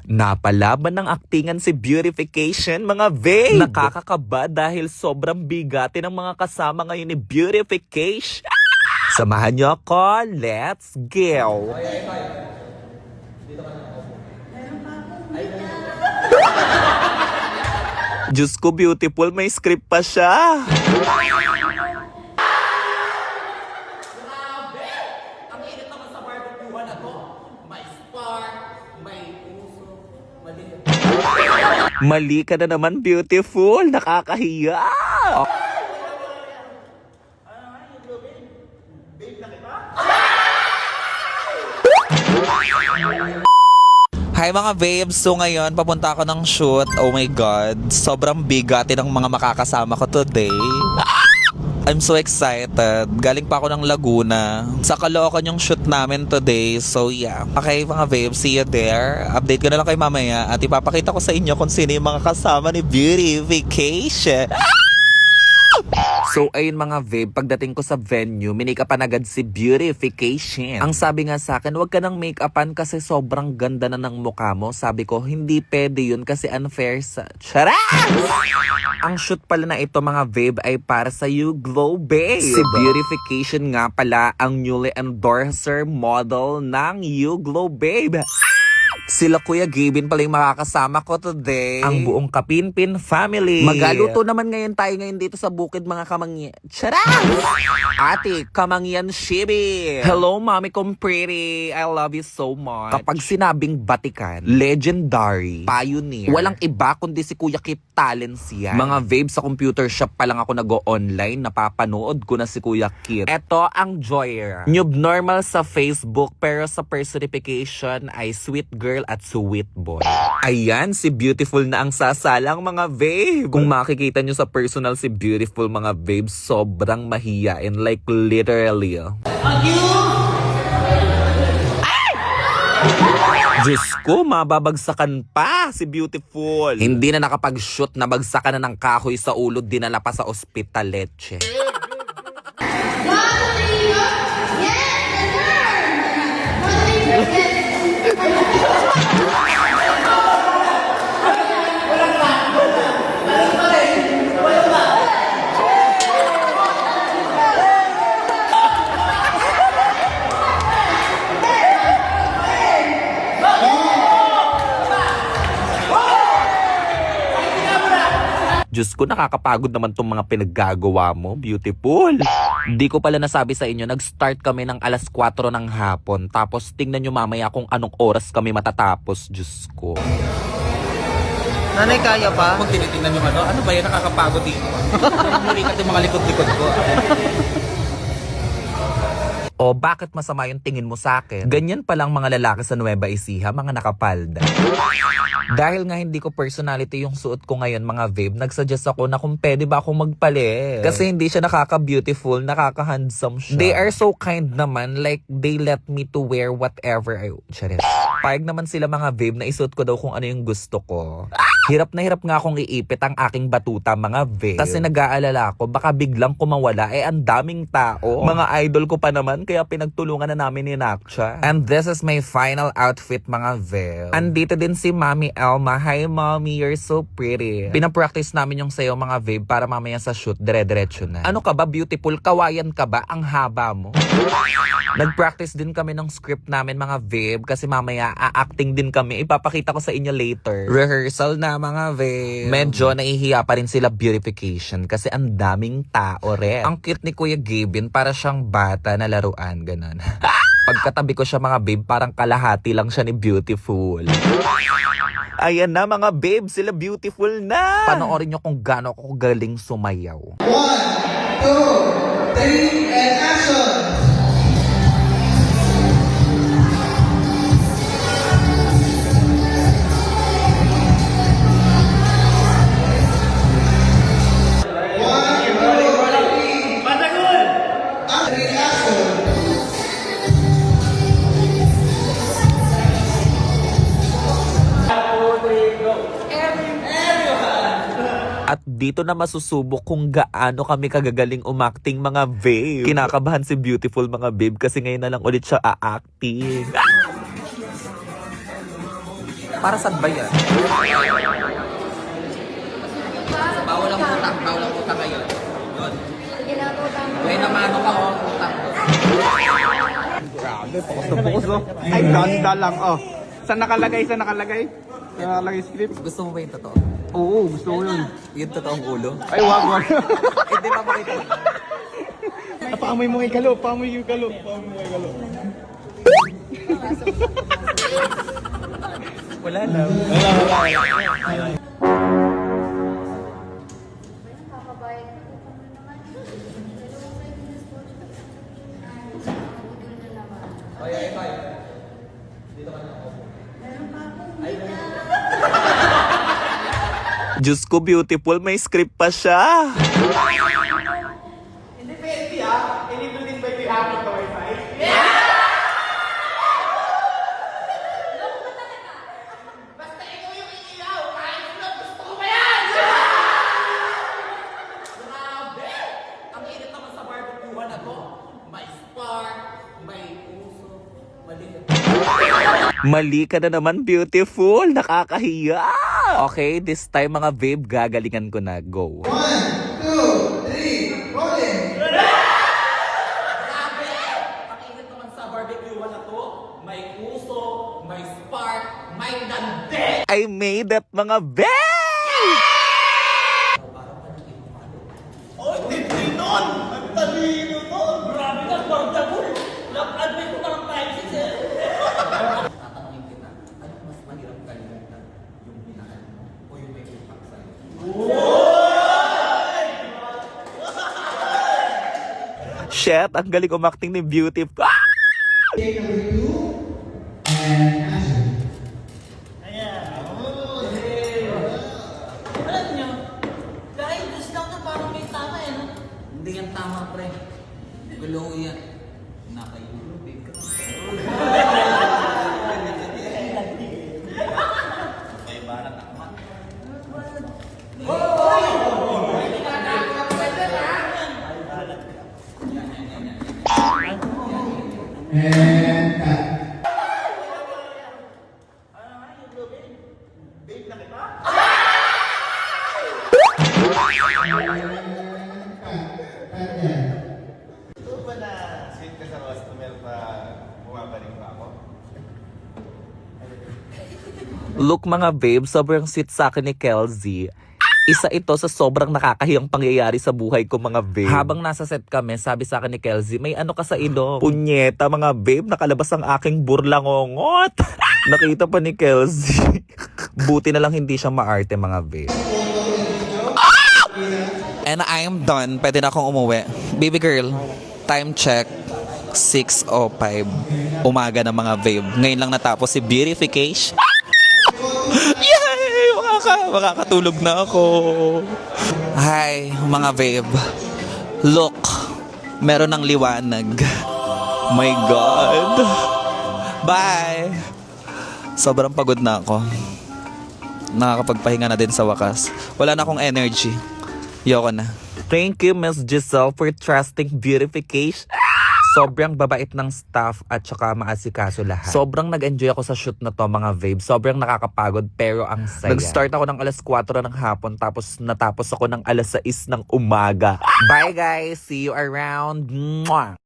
Napalaban ng aktingan si Beautification, mga babe! Nakakakaba dahil sobrang bigati ng mga kasama ngayon ni Beautification. Samahan niyo ako, let's go! Diyos ko, beautiful, may script pa siya. Mali ka na naman, beautiful. Nakakahiya. Hi mga babes, so ngayon papunta ako ng shoot. Oh my god, sobrang bigati ng mga makakasama ko today. I'm so excited. Galing pa ako ng Laguna. Sa Caloocan yung shoot namin today. So yeah. Okay mga babes, see you there. Update ko na lang kayo mamaya at ipapakita ko sa inyo kung sino yung mga kasama ni Beautification. So ayun mga babe, pagdating ko sa venue, minake-upan agad si Beautification. Ang sabi nga sa akin, wag ka nang make-upan kasi sobrang ganda na ng mukha mo. Sabi ko, hindi pwede yun kasi unfair sa... Charot! Ang shoot pala na ito mga babe ay para sa You Glow Babe. Si Beautification nga pala ang newly endorser model ng You Glow Babe. Sila Kuya Gavin pala yung makakasama ko today. Ang buong Kapinpin family. Magaluto naman ngayon tayo ngayon dito sa bukid mga kamangyan. Charot! Ate, kamangyan shibi. Hello, mami kong pretty. I love you so much. Kapag sinabing batikan, legendary, pioneer, walang iba kundi si Kuya Kip Talents yan. Mga vabe, sa computer shop pa lang ako nag-o-online. Napapanood ko na si Kuya Kip. Eto ang Joyer. Noob normal sa Facebook pero sa personification ay sweet girl at sweet boy. Ayan, si Beautiful na ang sasalang mga babe. Kung makikita nyo sa personal si Beautiful mga babe, sobrang mahiyain. Like literally. Diyos ko, mababagsakan pa si Beautiful. Hindi na nakapag-shoot, nabagsakan na ng kahoy sa ulo, dinala pa sa ospital leche. Diyos ko, nakakapagod naman tong mga pinaggagawa mo, Beautiful. Di ko pala nasabi sa inyo, nag-start kami ng alas 4 ng hapon. Tapos tingnan nyo mamaya kung anong oras kami matatapos, Diyos ko. Nanay, kaya pa? Pag tinitingnan nyo ano ba yan, nakakapagod dito. Murikat yung mga likod-likod ko. O bakit masama yung tingin mo sa akin? Ganyan palang mga lalaki sa Nueva Ecija, mga nakapalda. Dahil nga hindi ko personality yung suot ko ngayon mga babe, nagsuggest ako na kung pwede ba akong magpalit. Kasi hindi siya nakaka-beautiful, nakaka-handsome siya. They are so kind naman, like they let me to wear whatever I... Charis. Payag naman sila mga babe na isuot ko daw kung ano yung gusto ko. Hirap na hirap nga akong iipit ang aking batuta mga babe. Kasi nag-aalala ako, baka biglang kumawala, ang daming tao. Mga idol ko pa naman, kaya pinagtulungan na namin ni Nakcha. And this is my final outfit mga babe. Andito din si Mami Elma. Hi Mommy, you're so pretty. Pinapractice namin yung sayo mga babe para mamaya sa shoot, dire-diretso na. Ano ka ba, Beautiful? Kawayan ka ba? Ang haba mo. Nag-practice din kami ng script namin mga babe kasi mamaya a-acting din kami. Ipapakita ko sa inyo later. Rehearsal na mga babe. Medyo nahihiya pa rin sila Beautification kasi ang daming tao rin. Ang cute ni Kuya Gavin, para siyang bata na laruan, ganun. Pagkatabi ko siya mga babe, parang kalahati lang siya ni Beautiful. Ayan na mga babe, sila Beautiful na. Panoorin nyo kung gaano ako galing sumayaw. 1, 2, 3, and action! At dito na masusubok kung gaano kami kagagaling umacting mga babe. Kinakabahan si Beautiful mga babe kasi ngayon na lang ulit siya a-acting. Para saan ba yan? Bawal ang utang. Bawal ang utang ngayon. Yun. May namano ka o utang. Grabe, pokus no? Ay, ganda lang, oh. Saan nakalagay? Saan nakalagay? Saan nakalagay script? Gusto mo ba yung totoo? Oo, gusto ko yun. Yung totoong ulo? Ay, wag. Hindi pa makita. Paamoy mo kay Kalo, paamoy yung Kalo. Paamoy mo kay Kalo. Wala lang. Wala. Diyos ko, beautiful. May script pa siya. Hindi pwede Enable din ba yung hapon ka wifi? Mali ka na naman, beautiful. Nakakahiya. Okay, this time mga babe, gagalingan ko na. Go. 1, 2, 3, rolling! I made it, mga babe! Shit, ang galing umakting ni Beautiful. Ah! Take number 2, and action. Alam nyo, kahit gusto lang na parang may tama eh, no? Hindi yan tama, pre. Gulo yan. Naka-Europe ka. May barat akma. And cut. Cut yan. Ito ba na sweet ka sa customer pa bumabalik pa ako? Look mga babe, sobrang sweet sa akin ni Kelzy. Isa ito sa sobrang nakakahiyang pangyayari sa buhay ko mga babe. Habang nasa set kami, sabi sa akin ni Kelzy, may ano ka sa ilong? Punyeta mga babe, nakalabas ang aking burlangongot. Nakita pa ni Kelzy. Buti na lang hindi siya maarte mga babe. And I'm done. Pwede na akong umuwi. Baby girl, time check. 6:05. Umaga na mga babe. Ngayon lang natapos si beautification. Yay! Makakatulog na ako. Hi, mga babe. Look, meron ng liwanag. My God. Bye! Sobrang pagod na ako. Nakakapagpahinga na din sa wakas. Wala na akong energy. Yoko na. Thank you, Miss Giselle, for trusting beautification. Sobrang babait ng staff at saka maasikaso lahat. Sobrang nag-enjoy ako sa shoot na to mga babe. Sobrang nakakapagod pero ang saya. Nag-start ako ng alas 4 ng hapon tapos natapos ako ng alas 6 ng umaga. Bye guys! See you around! Mwah!